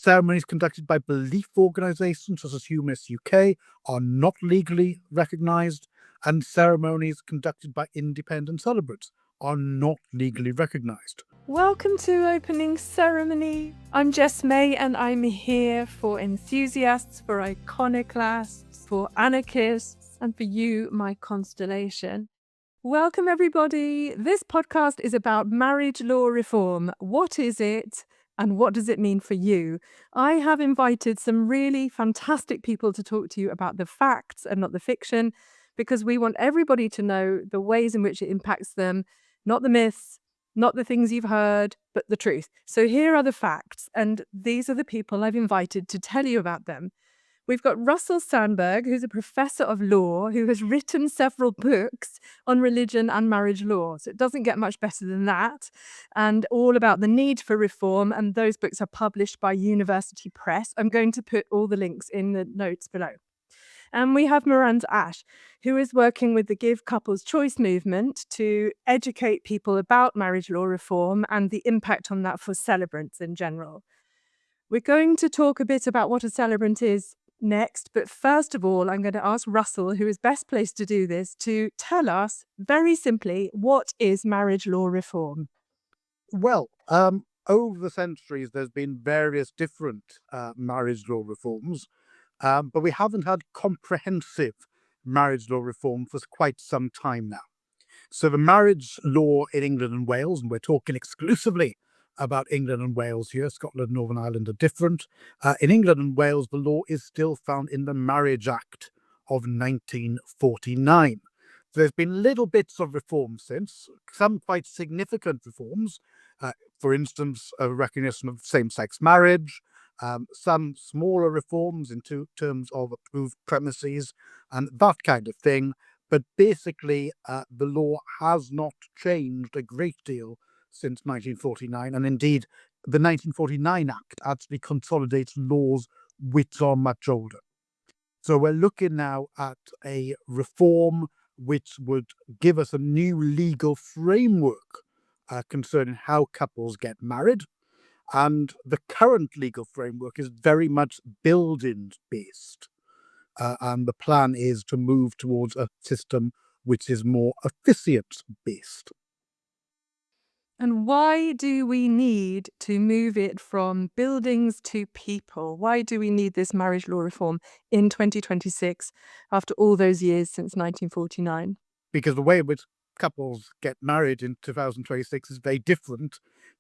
Ceremonies conducted by belief organisations such as Humanist UK are not legally recognised, and ceremonies conducted by independent celebrants are not legally recognised. Welcome to Opening Ceremony. I'm Jess May, and I'm here for enthusiasts, for iconoclasts, for anarchists, and for you, my constellation. Welcome, everybody. This podcast is about marriage law reform. What is it, and what does it mean for you? I have invited some really fantastic people to talk to you about the facts and not the fiction, because we want everybody to know the ways in which it impacts them, not the myths, not the things you've heard, but the truth. So here are the facts, and these are the people I've invited to tell you about them. We've got Russell Sandberg, who's a professor of law, who has written several books on religion and marriage law. So it doesn't get much better than that. And all about the need for reform. And those books are published by University Press. I'm going to put all the links in the notes below. And we have Miranda Ash, who is working with the Give Couples Choice movement to educate people about marriage law reform and the impact on that for celebrants in general. We're going to talk a bit about what a celebrant is next, but first of all, I'm going to ask Russell, who is best placed to do this, to tell us very simply, what is marriage law reform? Well, over the centuries, there's been various different marriage law reforms, but we haven't had comprehensive marriage law reform for quite some time now. So the marriage law in England and Wales, and we're talking exclusively about England and Wales here, Scotland and Northern Ireland are different. In England and Wales, the law is still found in the Marriage Act of 1949. So there's been little bits of reform since, some quite significant reforms. For instance, a recognition of same-sex marriage, some smaller reforms in terms of approved premises and that kind of thing. But basically, the law has not changed a great deal since 1949. And indeed, the 1949 Act actually consolidates laws which are much older. So we're looking now at a reform which would give us a new legal framework concerning how couples get married. And the current legal framework is very much building-based. And the plan is to move towards a system which is more officiant-based. And why do we need to move it from buildings to people? Why do we need this marriage law reform in 2026 after all those years since 1949? Because the way in which couples get married in 2026 is very different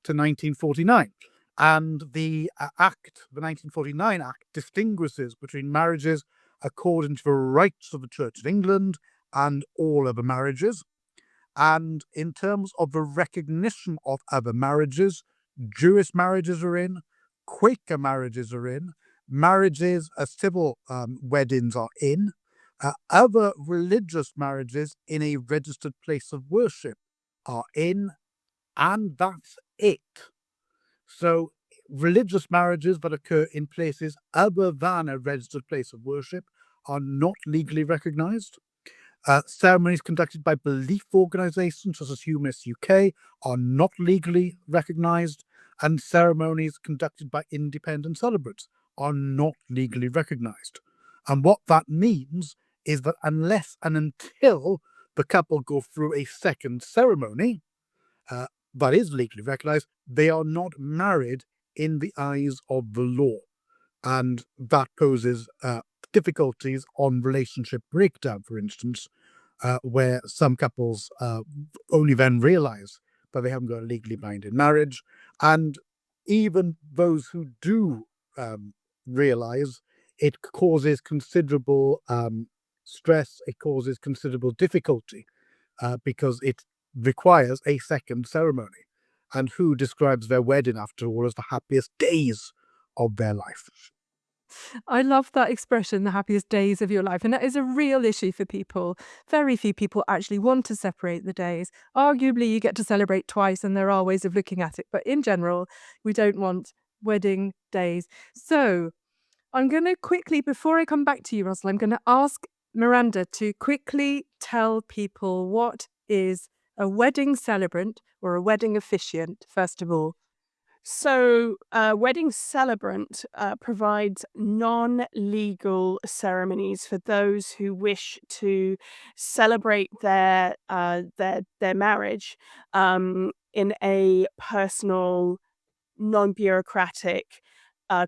to 1949. And the Act, the 1949 Act, distinguishes between marriages according to the rights of the Church of England and all other marriages. And in terms of the recognition of other marriages, Jewish marriages are in, Quaker marriages are in, marriages, civil weddings are in, other religious marriages in a registered place of worship are in, and that's it. So religious marriages that occur in places other than a registered place of worship are not legally recognised. Ceremonies conducted by belief organisations such as Humanist UK are not legally recognised, and ceremonies conducted by independent celebrants are not legally recognised. And what that means is that unless and until the couple go through a second ceremony that is legally recognised, they are not married in the eyes of the law. And that poses difficulties on relationship breakdown, for instance, where some couples only then realise that they haven't got a legally binding marriage. And even those who do realise, it causes considerable stress, it causes considerable difficulty because it requires a second ceremony. And who describes their wedding, after all, as the happiest days of their life? I love that expression, the happiest days of your life. And that is a real issue for people. Very few people actually want to separate the days. Arguably, you get to celebrate twice, and there are ways of looking at it. But in general, we don't want wedding days. So I'm going to quickly, before I come back to you, Russell, I'm going to ask Miranda to quickly tell people what is a wedding celebrant or a wedding officiant, first of all. So, wedding celebrant provides non-legal ceremonies for those who wish to celebrate their marriage in a personal, non-bureaucratic,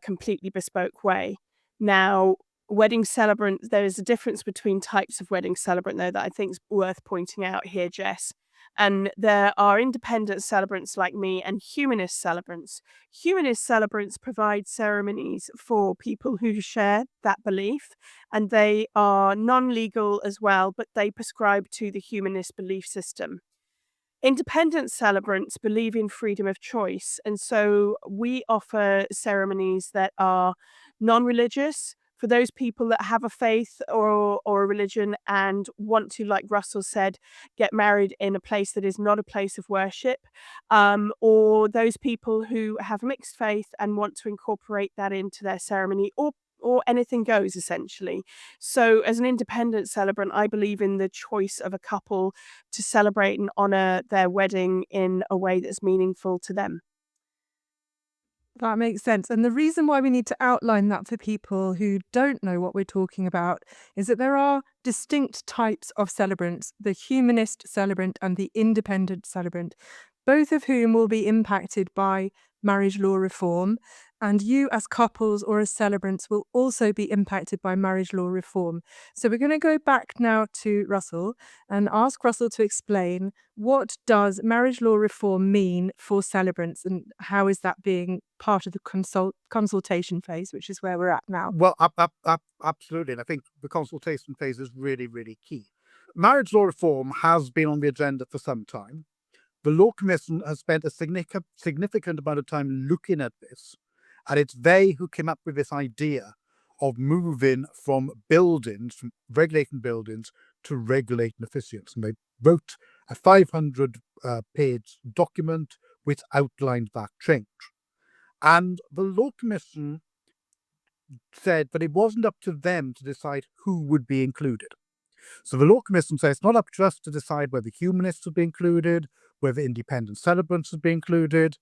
completely bespoke way. Now, wedding celebrant, there is a difference between types of wedding celebrant, though, that I think is worth pointing out here, Jess. And there are independent celebrants like me and humanist celebrants. Humanist celebrants provide ceremonies for people who share that belief, and they are non legal as well, but they prescribe to the humanist belief system. Independent celebrants believe in freedom of choice, and so we offer ceremonies that are non-religious for those people that have a faith or a religion and want to, like Russell said, get married in a place that is not a place of worship, or those people who have mixed faith and want to incorporate that into their ceremony, or anything goes essentially. So, as an independent celebrant, I believe in the choice of a couple to celebrate and honor their wedding in a way that's meaningful to them. That makes sense. And the reason why we need to outline that for people who don't know what we're talking about is that there are distinct types of celebrants, the humanist celebrant and the independent celebrant, both of whom will be impacted by marriage law reform. And you, as couples or as celebrants, will also be impacted by marriage law reform. So we're going to go back now to Russell and ask Russell to explain, what does marriage law reform mean for celebrants, and how is that being part of the consultation phase, which is where we're at now? Well, absolutely. And I think the consultation phase is really, really key. Marriage law reform has been on the agenda for some time. The Law Commission has spent a significant amount of time looking at this, and it's they who came up with this idea of moving from regulating buildings to regulating officials. And they wrote a 500-page document which outlined that change. And the Law Commission said that it wasn't up to them to decide who would be included. So the Law Commission says it's not up to us to decide whether humanists would be included, whether independent celebrants would be included,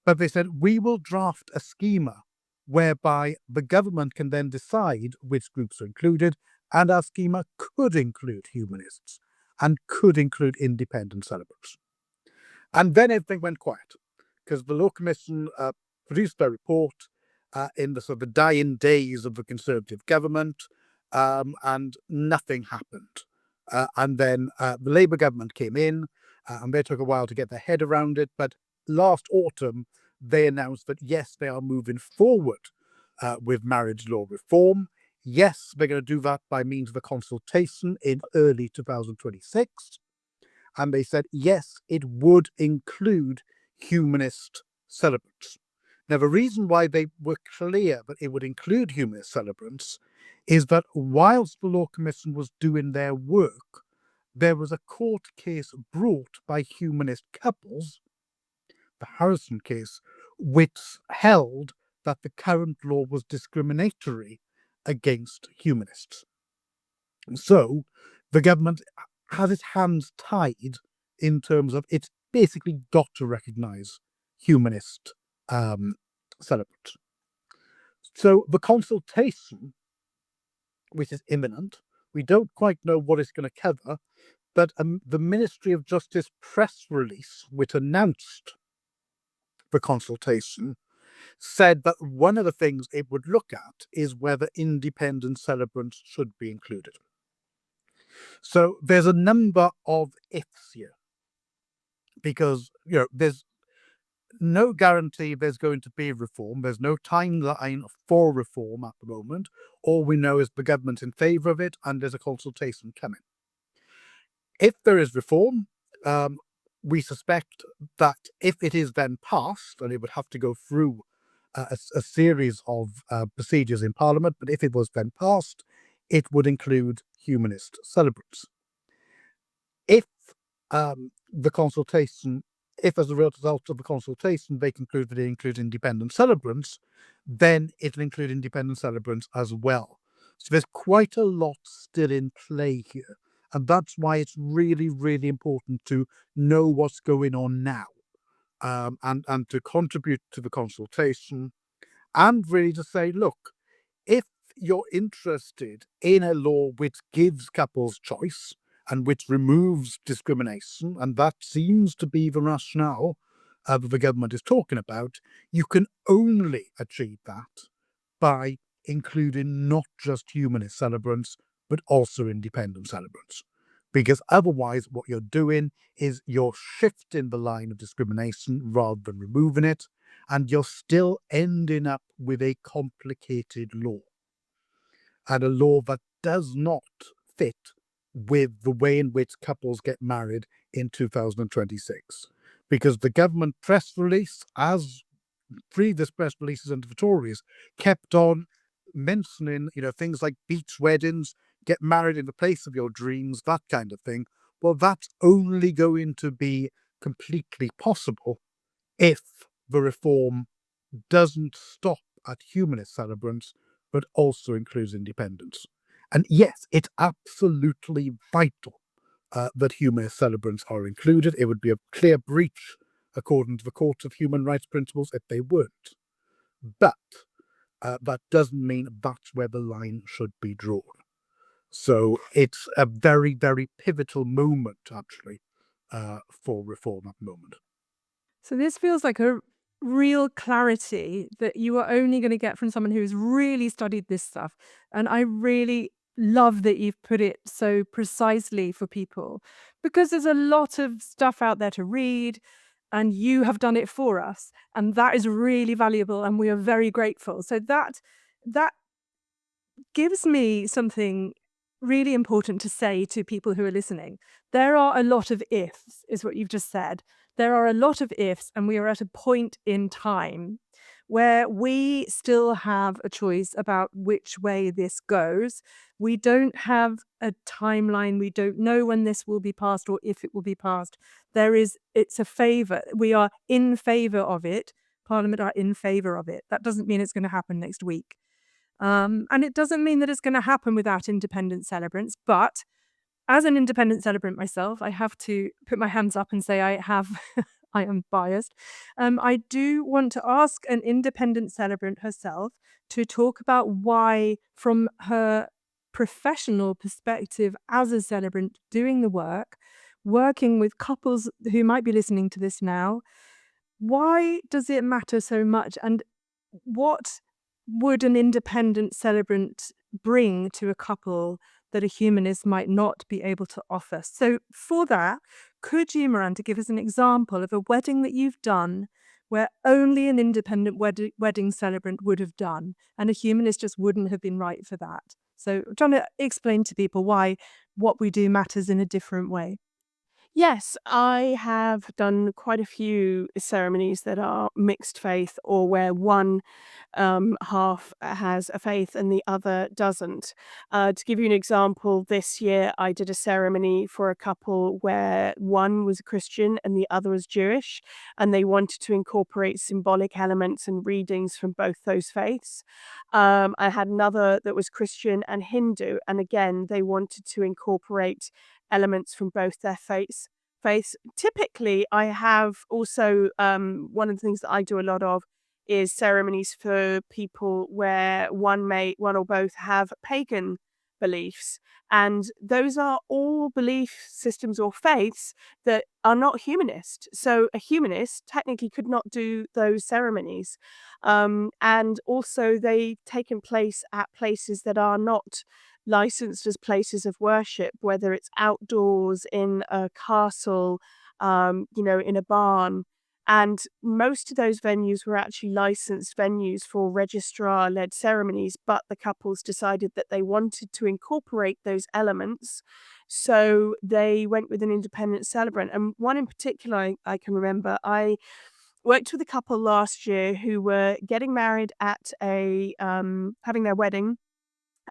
but they said we will draft a schema whereby the government can then decide which groups are included, and our schema could include humanists and could include independent celebrants. And then everything went quiet because the Law Commission produced their report in the sort of the dying days of the Conservative government, and nothing happened. And then the Labour government came in, and they took a while to get their head around it. But last autumn, they announced that yes, they are moving forward with marriage law reform. Yes, they're going to do that by means of a consultation in early 2026. And they said, yes, it would include humanist celebrants. Now, the reason why they were clear that it would include humanist celebrants is that whilst the Law Commission was doing their work, there was a court case brought by humanist couples, the Harrison case, which held that the current law was discriminatory against humanists. So the government has its hands tied in terms of it's basically got to recognise humanist celebrants. So the consultation, which is imminent, we don't quite know what it's going to cover, but the Ministry of Justice press release, which announced the consultation, said that one of the things it would look at is whether independent celebrants should be included. So there's a number of ifs here, because there's no guarantee there's going to be reform. There's no timeline for reform at the moment. All we know is the government's in favour of it, and there's a consultation coming. If there is reform, we suspect that if it is then passed, and it would have to go through a series of procedures in Parliament, but if it was then passed, it would include humanist celebrants. If the consultation, if as a result of the consultation they conclude that it includes independent celebrants, then it'll include independent celebrants as well. So there's quite a lot still in play here. And that's why it's really, really important to know what's going on now. and to contribute to the consultation, and really to say, look, if you're interested in a law which gives couples choice and which removes discrimination, and that seems to be the rationale that the government is talking about, you can only achieve that by including not just humanist celebrants, but also independent celebrants. Because otherwise, what you're doing is you're shifting the line of discrimination rather than removing it, and you're still ending up with a complicated law, and a law that does not fit with the way in which couples get married in 2026. Because the government press release, as previous press releases under the Tories, kept on mentioning, things like beach weddings, get married in the place of your dreams, that kind of thing. Well, that's only going to be completely possible if the reform doesn't stop at humanist celebrants, but also includes independents. And yes, it's absolutely vital that humanist celebrants are included. It would be a clear breach, according to the Court of Human Rights Principles, if they weren't. But that doesn't mean that's where the line should be drawn. So it's a very, very pivotal moment, actually, for reform at the moment. So this feels like a real clarity that you are only going to get from someone who's really studied this stuff. And I really love that you've put it so precisely for people, because there's a lot of stuff out there to read and you have done it for us. And that is really valuable and we are very grateful. So that gives me something really important to say to people who are listening. There are a lot of ifs, is what you've just said. There are a lot of ifs, and we are at a point in time where we still have a choice about which way this goes. We don't have a timeline. We don't know when this will be passed or if it will be passed. It's a favour. We are in favour of it. Parliament are in favour of it. That doesn't mean it's going to happen next week. And it doesn't mean that it's going to happen without independent celebrants. But as an independent celebrant myself, I have to put my hands up and say I am biased. I do want to ask an independent celebrant herself to talk about why, from her professional perspective as a celebrant doing the work, working with couples who might be listening to this now, why does it matter so much? And what would an independent celebrant bring to a couple that a humanist might not be able to offer? So for that, could you, Miranda, give us an example of a wedding that you've done where only an independent wedding celebrant would have done, and a humanist just wouldn't have been right for that? So I'm trying to explain to people why what we do matters in a different way. Yes, I have done quite a few ceremonies that are mixed faith or where one half has a faith and the other doesn't. To give you an example, this year I did a ceremony for a couple where one was a Christian and the other was Jewish, and they wanted to incorporate symbolic elements and readings from both those faiths. I had another that was Christian and Hindu, and again, they wanted to incorporate elements from both their faiths. Typically, I have also one of the things that I do a lot of is ceremonies for people where one or both have pagan beliefs, and those are all belief systems or faiths that are not humanist. So a humanist technically could not do those ceremonies, and also they've taken place at places that are not licensed as places of worship, whether it's outdoors in a castle, in a barn. And most of those venues were actually licensed venues for registrar-led ceremonies, but the couples decided that they wanted to incorporate those elements. So they went with an independent celebrant. And one in particular I can remember, I worked with a couple last year who were getting married at having their wedding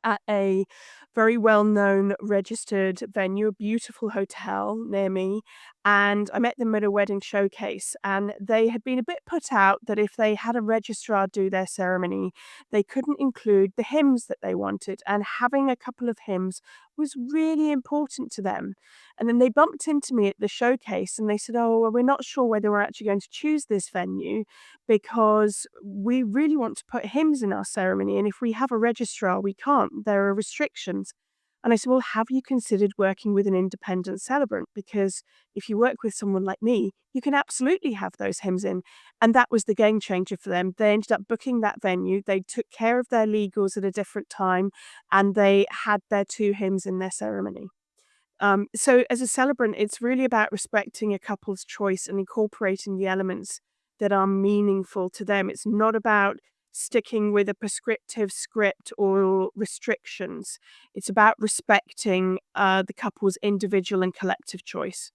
at a very well-known registered venue, a beautiful hotel near me, and I met them at a wedding showcase, and they had been a bit put out that if they had a registrar do their ceremony, they couldn't include the hymns that they wanted, and having a couple of hymns was really important to them. And then they bumped into me at the showcase and they said, "Oh, well, we're not sure whether we're actually going to choose this venue because we really want to put hymns in our ceremony. And if we have a registrar, we can't. There are restrictions." And I said, "Well, have you considered working with an independent celebrant? Because if you work with someone like me, you can absolutely have those hymns in." And that was the game changer for them. They ended up booking that venue. They took care of their legals at a different time, and they had their 2 hymns in their ceremony. So as a celebrant, it's really about respecting a couple's choice and incorporating the elements that are meaningful to them. It's not about sticking with a prescriptive script or restrictions. It's about respecting the couple's individual and collective choice.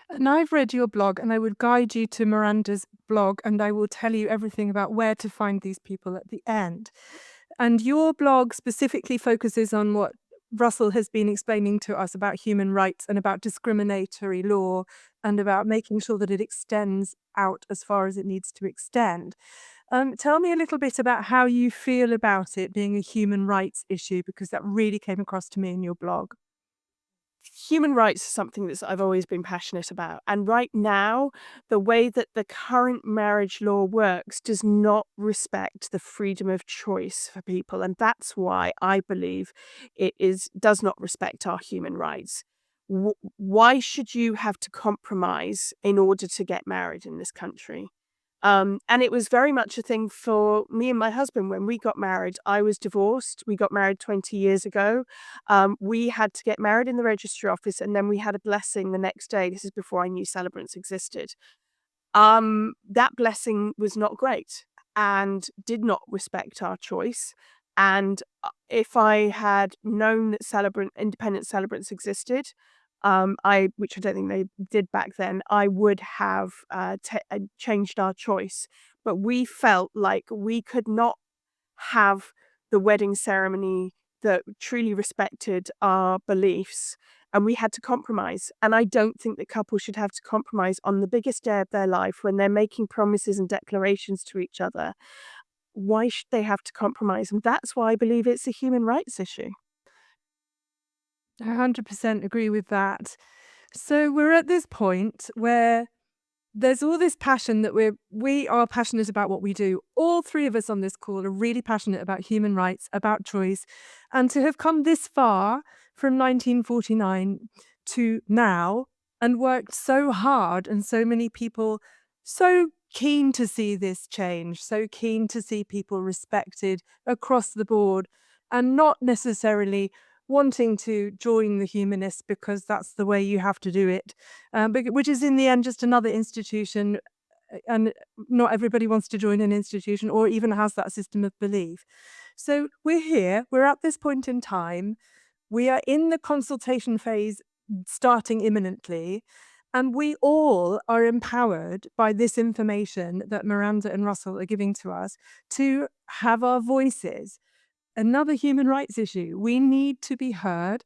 And I've read your blog, and I would guide you to Miranda's blog, and I will tell you everything about where to find these people at the end. And your blog specifically focuses on what Russell has been explaining to us about human rights and about discriminatory law and about making sure that it extends out as far as it needs to extend. Tell me a little bit about how you feel about it being a human rights issue, because that really came across to me in your blog. Human rights is something that I've always been passionate about. And right now, the way that the current marriage law works does not respect the freedom of choice for people. And that's why I believe does not respect our human rights. Why should you have to compromise in order to get married in this country? And it was very much a thing for me and my husband when we got married. I was divorced. We got married 20 years ago. We had to get married in the registry office, and then we had a blessing the next day. This is before I knew celebrants existed. That blessing was not great and did not respect our choice. And if I had known that independent celebrants existed, which I don't think they did back then, I would have changed our choice. But we felt like we could not have the wedding ceremony that truly respected our beliefs, and we had to compromise. And I don't think that couples should have to compromise on the biggest day of their life when they're making promises and declarations to each other. Why should they have to compromise? And that's why I believe it's a human rights issue. I 100% agree with that. So we're at this point where there's all this passion that we are passionate about what we do. All 3 of us on this call are really passionate about human rights, about choice. And to have come this far from 1949 to now and worked so hard, and so many people so keen to see this change, so keen to see people respected across the board, and not necessarily wanting to join the humanists because that's the way you have to do it, which is in the end just another institution, and not everybody wants to join an institution or even has that system of belief. So we're here, we're at this point in time, we are in the consultation phase starting imminently, and we all are empowered by this information that Miranda and Russell are giving to us to have our voices. Another human rights issue. We need to be heard,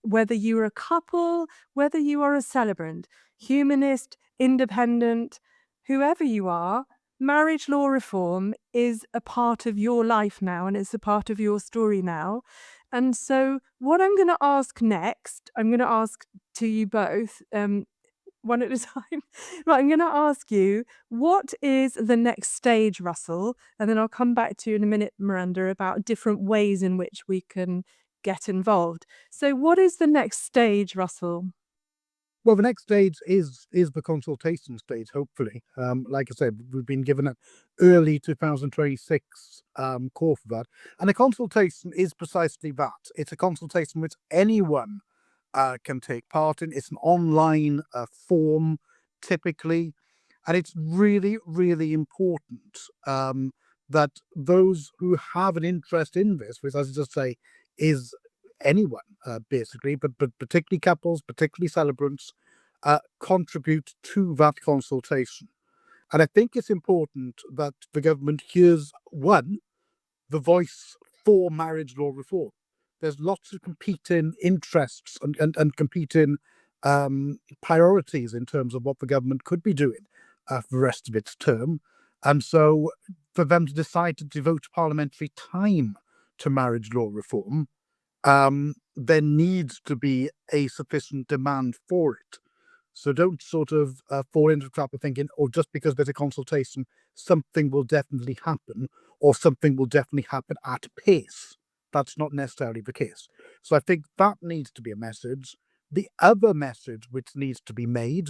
whether you're a couple, whether you are a celebrant, humanist, independent, whoever you are. Marriage law reform is a part of your life now, and it's a part of your story now. And so what I'm going to ask next, I'm going to ask to you both, one at a time. Right, I'm going to ask you, what is the next stage, Russell? And then I'll come back to you in a minute, Miranda, about different ways in which we can get involved. So what is the next stage, Russell? Well, the next stage is the consultation stage, hopefully. Like I said, we've been given an early 2026 call for that. And a consultation is precisely that. It's a consultation which anyone can take part in. It's an online form, typically. And it's really, really important that those who have an interest in this, which, as I just say, is anyone, basically, but particularly couples, particularly celebrants, contribute to that consultation. And I think it's important that the government hears, one, the voice for marriage law reform. There's lots of competing interests and competing priorities in terms of what the government could be doing for the rest of its term. And so for them to decide to devote parliamentary time to marriage law reform there needs to be a sufficient demand for it. So don't sort of fall into the trap of thinking, oh, just because there's a consultation, something will definitely happen, or something will definitely happen at pace. That's not necessarily the case. So I think that needs to be a message. The other message which needs to be made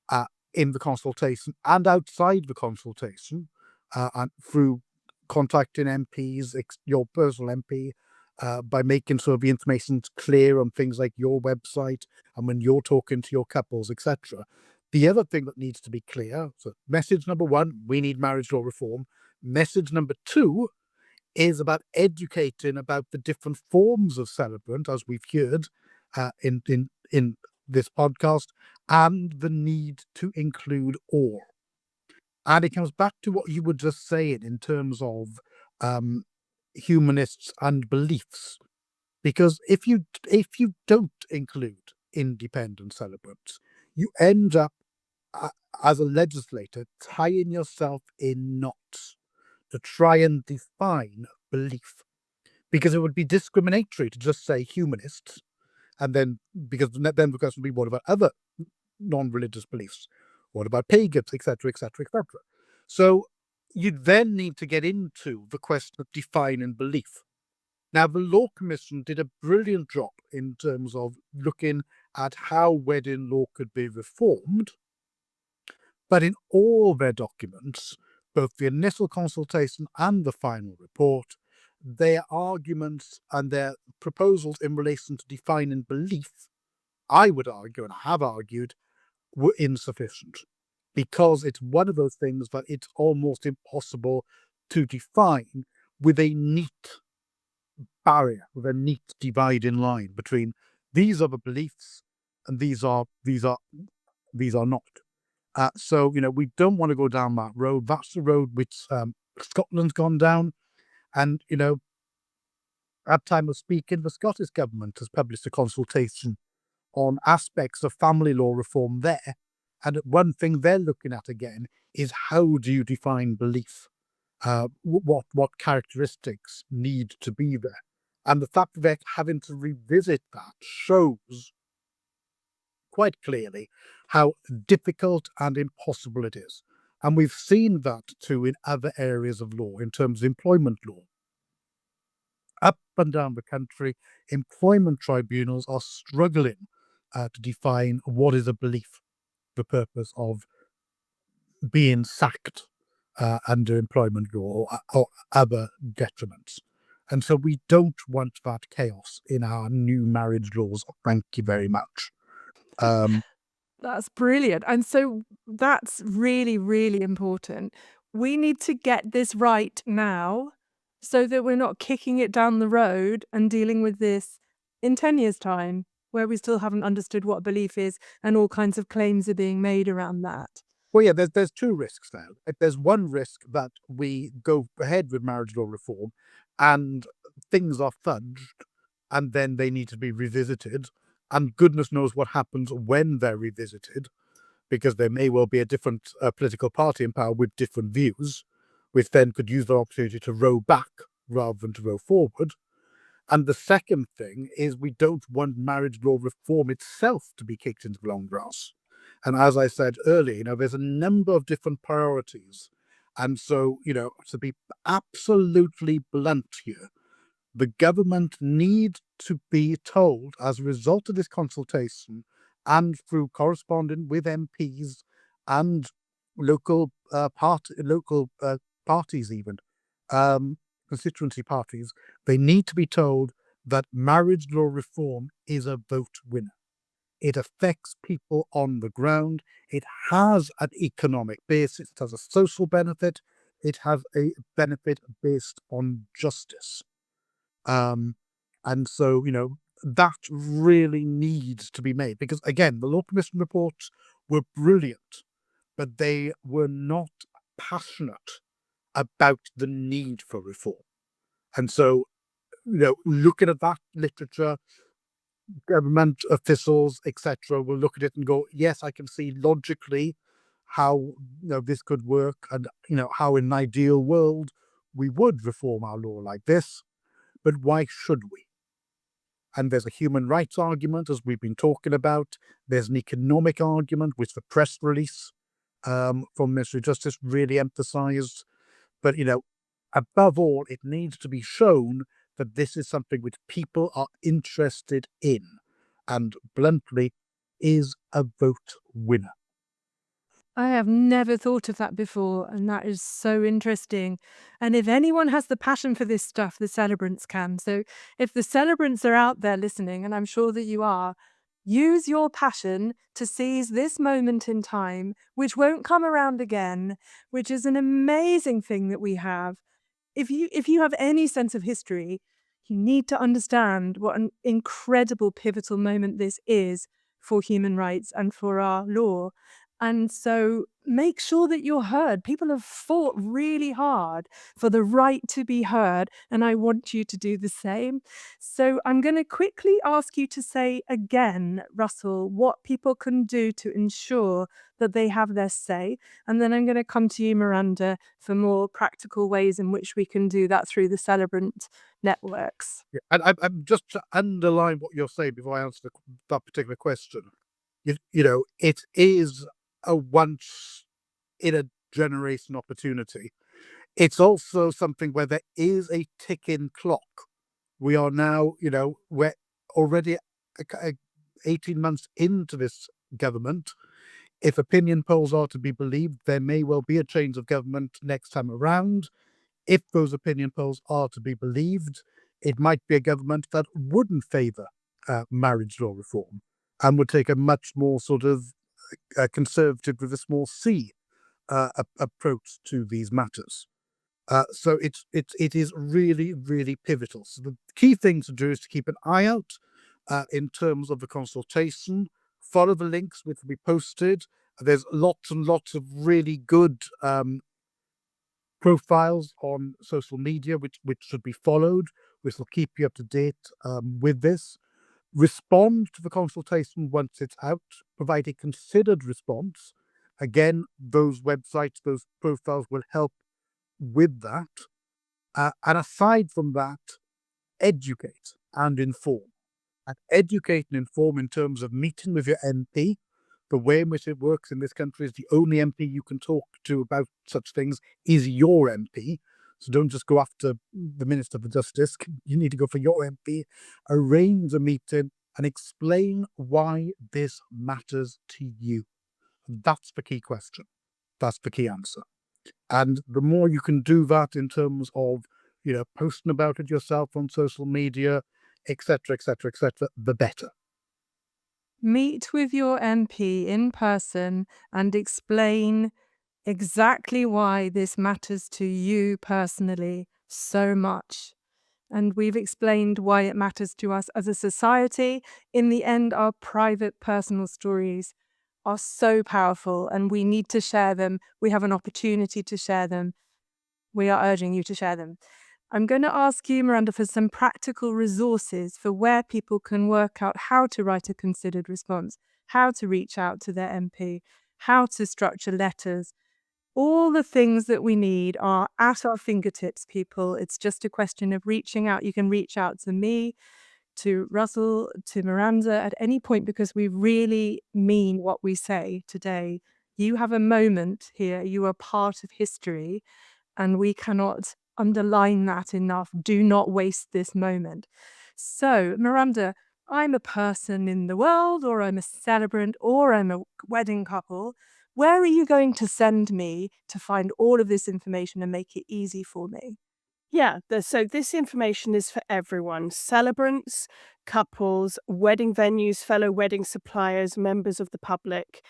uh, in the consultation and outside the consultation, and through contacting MPs, your personal MP, by making sort of the information clear on things like your website and when you're talking to your couples, etc. The other thing that needs to be clear, so message number one, we need marriage law reform. Message number two is about educating about the different forms of celebrant, as we've heard in this podcast, and the need to include all. And it comes back to what you were just saying in terms of humanists and beliefs. Because if you don't include independent celebrants, you end up as a legislator tying yourself in knots to try and define belief. Because it would be discriminatory to just say humanists, and then because then the question would be, what about other non-religious beliefs? What about pagans, etc., etc., etc.? So you then need to get into the question of defining belief. Now, the Law Commission did a brilliant job in terms of looking at how wedding law could be reformed, but in all their documents, both the initial consultation and the final report, their arguments and their proposals in relation to defining belief, I would argue and have argued, were insufficient, because it's one of those things that it's almost impossible to define with a neat barrier, with a neat dividing line between these are the beliefs and these are not. So we don't want to go down that road. That's the road which Scotland's gone down, and at time of speaking, the Scottish government has published a consultation on aspects of family law reform there, and one thing they're looking at again is how do you define belief? What characteristics need to be there? And the fact that they're having to revisit that shows quite clearly how difficult and impossible it is. And we've seen that too in other areas of law, in terms of employment law. Up and down the country, employment tribunals are struggling to define what is a belief, the purpose of being sacked under employment law or other detriments. And so we don't want that chaos in our new marriage laws. Thank you very much. That's brilliant. And so that's really, really important. We need to get this right now so that we're not kicking it down the road and dealing with this in 10 years' time, where we still haven't understood what belief is and all kinds of claims are being made around that. Well, yeah, there's two risks now. There's one risk that we go ahead with marriage law reform and things are fudged and then they need to be revisited. And goodness knows what happens when they're revisited, because there may well be a different political party in power with different views, which then could use the opportunity to row back rather than to row forward. And the second thing is we don't want marriage law reform itself to be kicked into the long grass. And as I said earlier, there's a number of different priorities. And so, to be absolutely blunt here, the government needs to be told, as a result of this consultation and through corresponding with MPs and local parties, even constituency parties, they need to be told that marriage law reform is a vote winner. It affects people on the ground. It has an economic basis. It has a social benefit. It has a benefit based on justice. And so, that really needs to be made, because again, the Law Commission reports were brilliant, but they were not passionate about the need for reform. And so, looking at that literature, government officials, etc., will look at it and go, yes, I can see logically how this could work, and how in an ideal world we would reform our law like this, but why should we? And there's a human rights argument, as we've been talking about. There's an economic argument, which the press release from Ministry of Justice really emphasised. But, above all, it needs to be shown that this is something which people are interested in, and bluntly, is a vote winner. I have never thought of that before, and that is so interesting. And if anyone has the passion for this stuff, the celebrants can. So if the celebrants are out there listening, and I'm sure that you are, use your passion to seize this moment in time, which won't come around again, which is an amazing thing that we have. If you have any sense of history, you need to understand what an incredible pivotal moment this is for human rights and for our law. And so make sure that you're heard. People have fought really hard for the right to be heard, and I want you to do the same. So I'm going to quickly ask you to say again, Russell, what people can do to ensure that they have their say. And then I'm going to come to you, Miranda, for more practical ways in which we can do that through the celebrant networks. Yeah, and I'm just to underline what you're saying before I answer that particular question. It is a once in a generation opportunity. It's also something where there is a ticking clock. We are now, we're already 18 months into this government. If opinion polls are to be believed, there may well be a change of government next time around. If those opinion polls are to be believed, it might be a government that wouldn't favour marriage law reform and would take a much more sort of conservative with a small c approach to these matters. So it is really, really pivotal. So the key thing to do is to keep an eye out in terms of the consultation. Follow the links which will be posted. There's lots and lots of really good profiles on social media which should be followed, which will keep you up to date with this. Respond to the consultation once it's out, provide a considered response. Again, those websites, those profiles will help with that. And aside from that, educate and inform. And educate and inform in terms of meeting with your MP. The way in which it works in this country is the only MP you can talk to about such things is your MP. So don't just go after the Minister for Justice. You need to go for your MP, arrange a meeting and explain why this matters to you. That's the key question. That's the key answer. And the more you can do that in terms of, posting about it yourself on social media, etc., etc., etc., the better. Meet with your MP in person and explain exactly why this matters to you personally so much. And we've explained why it matters to us as a society. In the end, our private personal stories are so powerful and we need to share them. We have an opportunity to share them. We are urging you to share them. I'm going to ask you, Miranda, for some practical resources for where people can work out how to write a considered response, how to reach out to their MP, how to structure letters. All the things that we need are at our fingertips, people. It's just a question of reaching out. You can reach out to me, to Russell, to Miranda at any point because we really mean what we say today. You have a moment here. You are part of history, and we cannot underline that enough. Do not waste this moment. So, Miranda, I'm a person in the world, or I'm a celebrant, or I'm a wedding couple. Where are you going to send me to find all of this information and make it easy for me? Yeah, so this information is for everyone: celebrants, couples, wedding venues, fellow wedding suppliers, members of the public.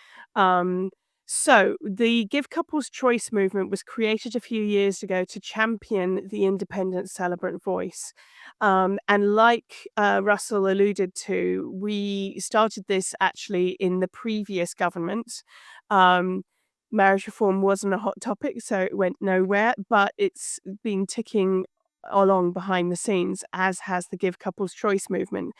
So the Give Couples Choice movement was created a few years ago to champion the independent celebrant voice. And like Russell alluded to, we started this actually in the previous government. Marriage reform wasn't a hot topic, so it went nowhere, but it's been ticking along behind the scenes, as has the Give Couples Choice movement.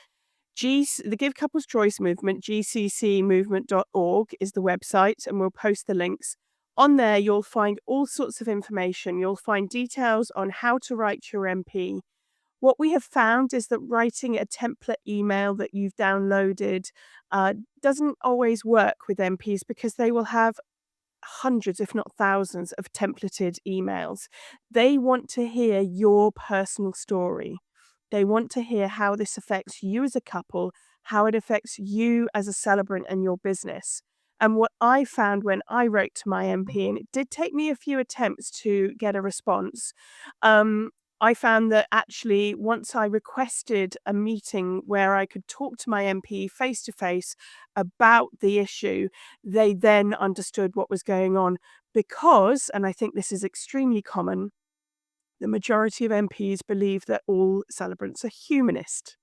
The Give Couples Choice movement, gccmovement.org, is the website, and we'll post the links. On there, you'll find all sorts of information. You'll find details on how to write to your MP, What we have found is that writing a template email that you've downloaded doesn't always work with MPs because they will have hundreds, if not thousands, of templated emails. They want to hear your personal story. They want to hear how this affects you as a couple, how it affects you as a celebrant and your business. And what I found when I wrote to my MP, and it did take me a few attempts to get a response, um, I found that actually once I requested a meeting where I could talk to my MP face to face about the issue, they then understood what was going on because, and I think this is extremely common, the majority of MPs believe that all celebrants are humanist.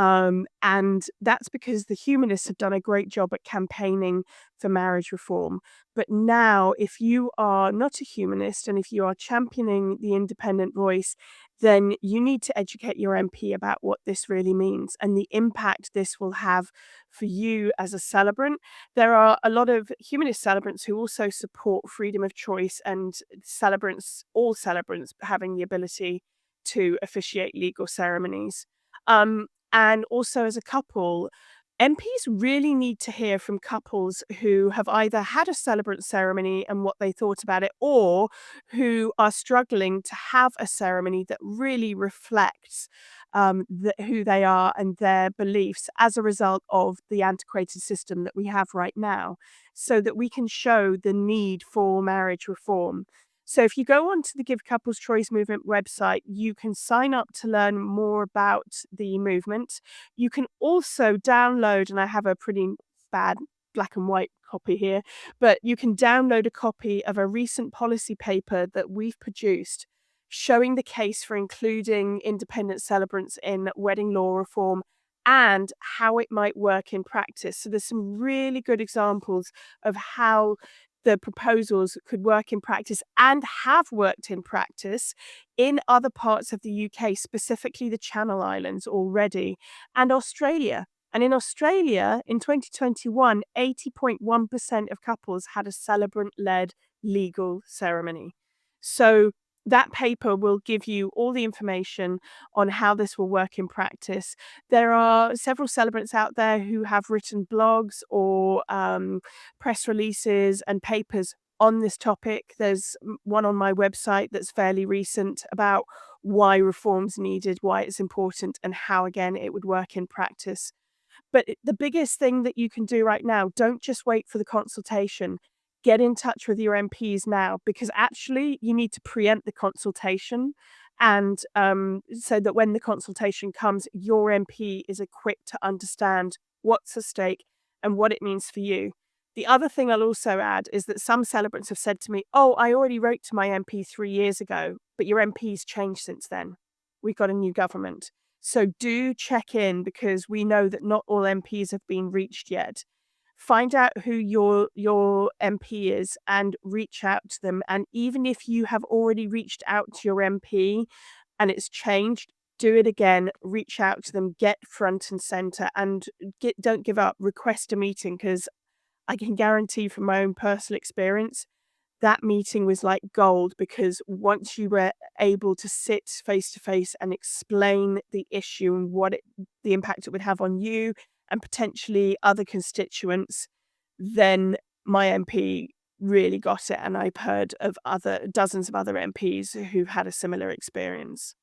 And that's because the humanists have done a great job at campaigning for marriage reform. But now, if you are not a humanist and if you are championing the independent voice, then you need to educate your MP about what this really means and the impact this will have for you as a celebrant. There are a lot of humanist celebrants who also support freedom of choice and all celebrants having the ability to officiate legal ceremonies. And also, as a couple, MPs really need to hear from couples who have either had a celebrant ceremony and what they thought about it, or who are struggling to have a ceremony that really reflects who they are and their beliefs as a result of the antiquated system that we have right now, so that we can show the need for marriage reform. So if you go onto the Give Couples Choice Movement website, you can sign up to learn more about the movement. You can also download, and I have a pretty bad black and white copy here, but you can download a copy of a recent policy paper that we've produced showing the case for including independent celebrants in wedding law reform and how it might work in practice. So there's some really good examples of how the proposals could work in practice and have worked in practice in other parts of the UK, specifically the Channel Islands already, and Australia. And in Australia, in 2021, 80.1% of couples had a celebrant-led legal ceremony. So that paper will give you all the information on how this will work in practice. There are several celebrants out there who have written blogs or press releases and papers on this topic. There's one on my website that's fairly recent about why reform's needed, why it's important, and how, again, it would work in practice. But the biggest thing that you can do right now, don't just wait for the consultation. Get in touch with your MPs now, because actually you need to preempt the consultation. And so that when the consultation comes, your MP is equipped to understand what's at stake and what it means for you. The other thing I'll also add is that some celebrants have said to me, "Oh, I already wrote to my MP 3 years ago, but your MP's changed since then. We've got a new government." So do check in, because we know that not all MPs have been reached yet. Find out who your MP is and reach out to them. And even if you have already reached out to your MP and it's changed, do it again, reach out to them, get front and center, and don't give up. Request a meeting, because I can guarantee from my own personal experience, that meeting was like gold, because once you were able to sit face to face and explain the issue and the impact it would have on you and potentially other constituents, then my MP really got it. And I've heard of dozens of other MPs who've had a similar experience.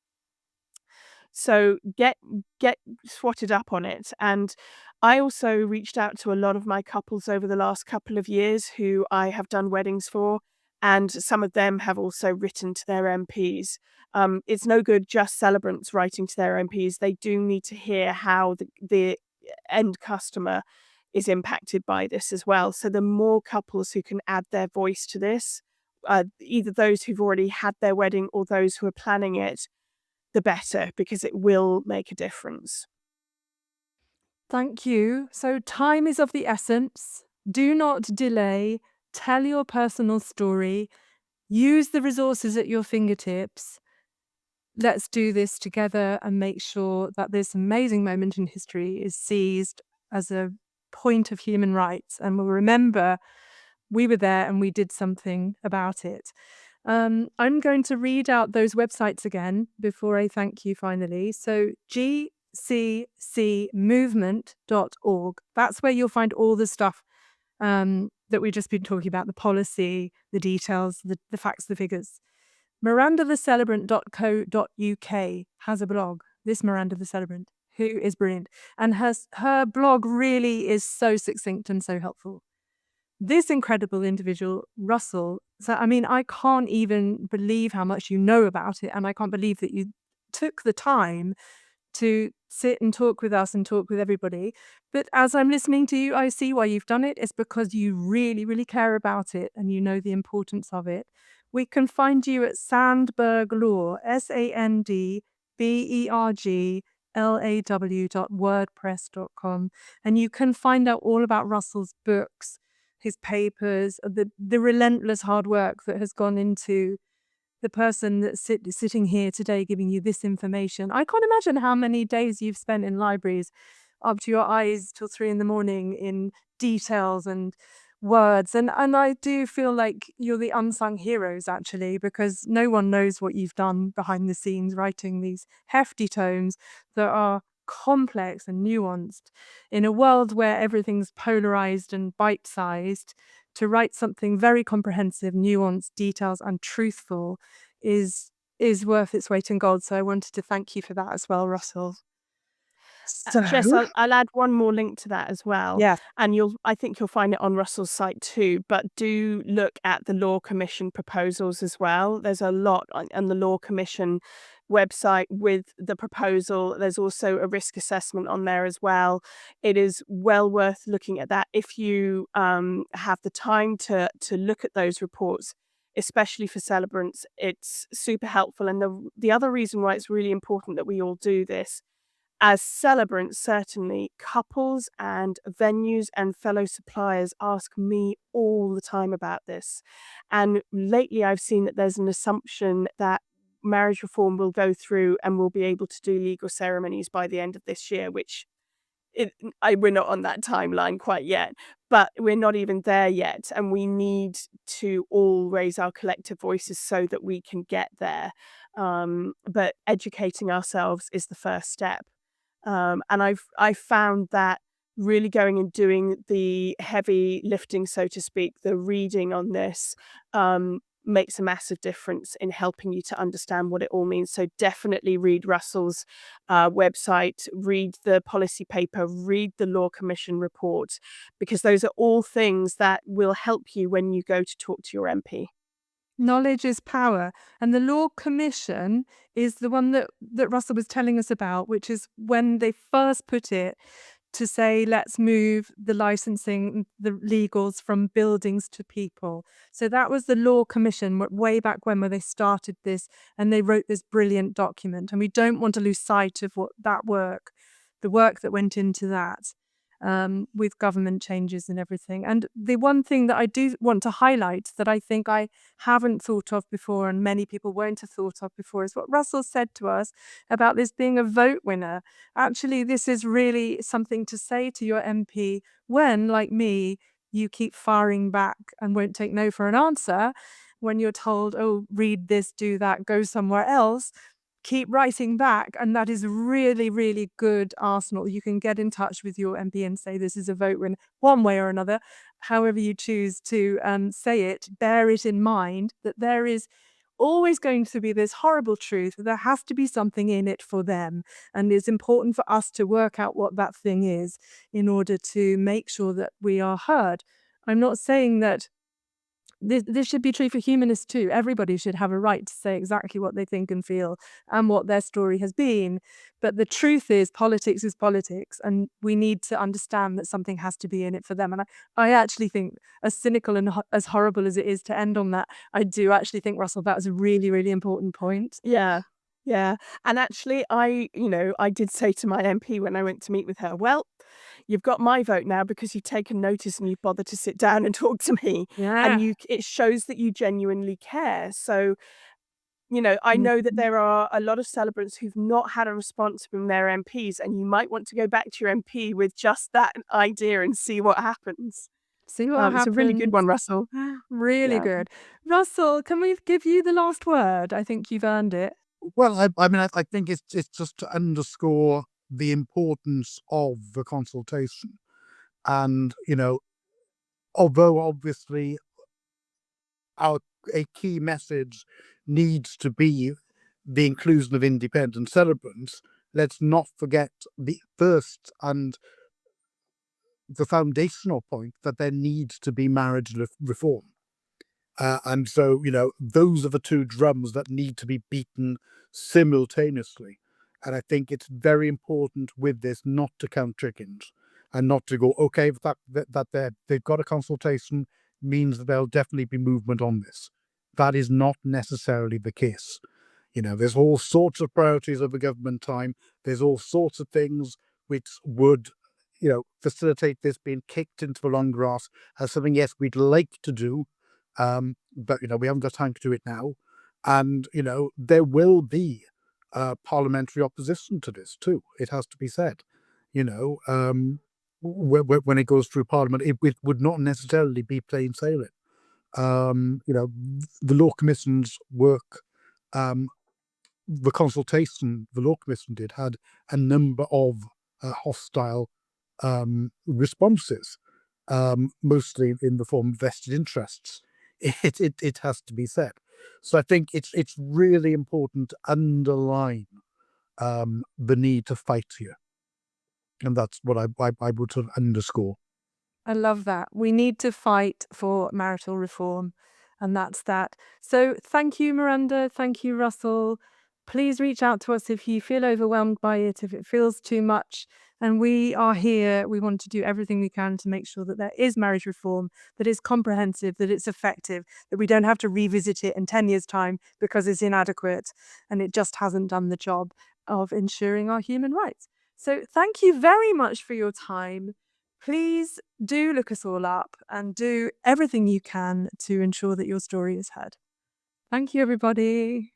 So get swatted up on it. And I also reached out to a lot of my couples over the last couple of years who I have done weddings for, and some of them have also written to their MPs. It's no good just celebrants writing to their MPs. They do need to hear how the end customer is impacted by this as well. So the more couples who can add their voice to this, either those who've already had their wedding or those who are planning it, the better, because it will make a difference. Thank you. So time is of the essence. Do not delay. Tell your personal story. Use the resources at your fingertips. Let's do this together and make sure that this amazing moment in history is seized as a point of human rights. And we'll remember we were there and we did something about it. I'm going to read out those websites again before I thank you finally. So gccmovement.org. That's where you'll find all the stuff that we've just been talking about, the policy, the details, the facts, the figures. MirandaTheCelebrant.co.uk has a blog, this Miranda the Celebrant, who is brilliant. And her blog really is so succinct and so helpful. This incredible individual, Russell, so I mean, I can't even believe how much you know about it. And I can't believe that you took the time to sit and talk with us and talk with everybody. But as I'm listening to you, I see why you've done it. It's because you really, really care about it and you know the importance of it. We can find you at Sandberg Law, SANDBERGLAW.wordpress.com. And you can find out all about Russell's books, his papers, the relentless hard work that has gone into the person that's sitting here today giving you this information. I can't imagine how many days you've spent in libraries up to your eyes till 3 a.m. in details and words. And I do feel like you're the unsung heroes, actually, because no one knows what you've done behind the scenes writing these hefty tomes that are complex and nuanced in a world where everything's polarized and bite-sized. To write something very comprehensive, nuanced, details, and truthful is worth its weight in gold. So I wanted to thank you for that as well, Russell. So, Jess, I'll add one more link to that as well. yeah, And I think you'll find it on Russell's site too, but do look at the Law Commission proposals as well. There's a lot on the Law Commission website with the proposal. There's also a risk assessment on there as well. It is well worth looking at that if you have the time to look at those reports, especially for celebrants. It's super helpful. And the other reason why it's really important that we all do this, as celebrants, certainly couples and venues and fellow suppliers ask me all the time about this. And lately I've seen that there's an assumption that marriage reform will go through and we'll be able to do legal ceremonies by the end of this year, which we're not on that timeline quite yet, but we're not even there yet. And we need to all raise our collective voices so that we can get there. But educating ourselves is the first step. And I've found that really going and doing the heavy lifting, so to speak, the reading on this, makes a massive difference in helping you to understand what it all means. So definitely read Russell's website, read the policy paper, read the Law Commission report, because those are all things that will help you when you go to talk to your MP. knowledge is power. And the Law Commission is the one that Russell was telling us about, which is when they first put it to say, let's move the licensing, the legals from buildings to people. So that was the Law Commission way back when they started this, and they wrote this brilliant document. And we don't want to lose sight of the work that went into that. With government changes and everything. And the one thing that I do want to highlight that I think I haven't thought of before and many people won't have thought of before is what Russell said to us about this being a vote winner. Actually, this is really something to say to your MP when, like me, you keep firing back and won't take no for an answer. When you're told, oh, read this, do that, go somewhere else, keep writing back. And that is really, really good arsenal. You can get in touch with your MP and say this is a vote win one way or another. However you choose to say it, bear it in mind that there is always going to be this horrible truth. There has to be something in it for them. And it's important for us to work out what that thing is in order to make sure that we are heard. I'm not saying that this should be true for humanists too. Everybody should have a right to say exactly what they think and feel and what their story has been. But the truth is politics, and we need to understand that something has to be in it for them. And I actually think, as cynical and as horrible as it is to end on that, I do actually think, Russell, that was a really, really important point. Yeah. Yeah. And actually, I did say to my MP when I went to meet with her, well, you've got my vote now because you've taken notice and you've bothered to sit down and talk to me. Yeah. And it shows that you genuinely care. So, I know that there are a lot of celebrants who've not had a response from their MPs, and you might want to go back to your MP with just that idea and see what happens. See what It's a really good happens. one, Russell. Really Yeah. good. Russell, can we give you the last word? I think you've earned it. Well, I mean, I think it's just to underscore the importance of the consultation, and although obviously our a key message needs to be the inclusion of independent celebrants, let's not forget the first and the foundational point that there needs to be marriage reform. And so, those are the two drums that need to be beaten simultaneously. And I think it's very important with this not to count chickens and not to go, okay, the fact that they've got a consultation means that there'll definitely be movement on this. That is not necessarily the case. There's all sorts of priorities of the government time. There's all sorts of things which would, facilitate this being kicked into the long grass as something, yes, we'd like to do, but we haven't got time to do it now. And there will be parliamentary opposition to this too. It has to be said. When it goes through Parliament, it would not necessarily be plain sailing. The law commission's work, the consultation the law commission did had a number of hostile responses, mostly in the form of vested interests. It has to be said. So I think it's really important to underline the need to fight here, and that's what I would sort of underscore. I love that. We need to fight for marital reform, and that's that. So thank you, Miranda. Thank you, Russell. Please reach out to us if you feel overwhelmed by it, if it feels too much. And we are here. We want to do everything we can to make sure that there is marriage reform, that is comprehensive, that it's effective, that we don't have to revisit it in 10 years' time because it's inadequate and it just hasn't done the job of ensuring our human rights. So thank you very much for your time. Please do look us all up and do everything you can to ensure that your story is heard. Thank you, everybody.